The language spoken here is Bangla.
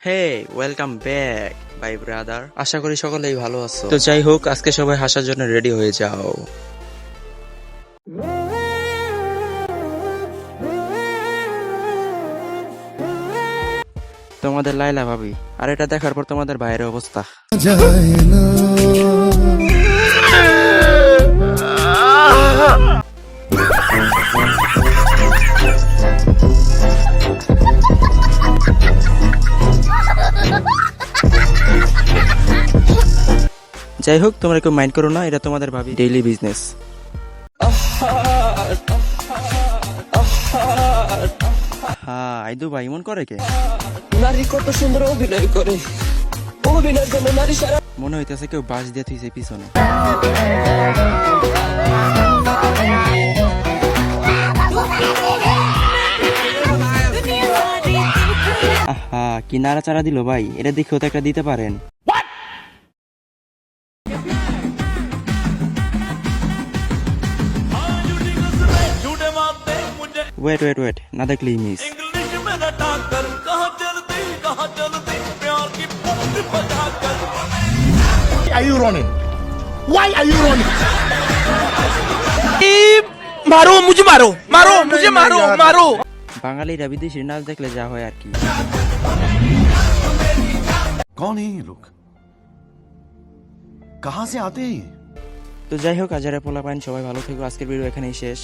Hey welcome back by brother, আশা করি সকলেই ভালো আছো। তো যাই হোক, আজকে সবাই হাসার জন্য রেডি হয়ে যাও। তোমাদের লাইলা ভাবি, আর এটা দেখার পর তোমাদের ভাইয়ের অবস্থা। যাই হোক, তোমরা কেউ মাইন্ড করো না, এটা তোমাদের ভাবি ডেইলি বিজনেস। হ্যাঁ, আইদু ভাই মন করে কে? নারী কত সুন্দর অভিনয় করে, অভিনয়ের জন্য নারী সারা। মনে হইতেছে কেউ বাস দিয়ে থুইছে পিছনে। আহা, কি নাড়াচাড়া দিল ভাই, এটা দেখেও তো একটা দিতে পারেন। ওয়েট ওয়েট ওয়েট, না দেখলেই miss. Are you running? Why are you running? मारो मुझे, मारो मारो मुझे, मारो मारो। বাঙালিরা বিদেশির নাচ দেখলে যা হয় আর কি। कौन है ये लोग? कहाँ से आते हैं ये? তো যাই হোক, আজারে পোলা পাইন, সবাই ভালো থেকো। আজকের ভিডিও এখানেই শেষ।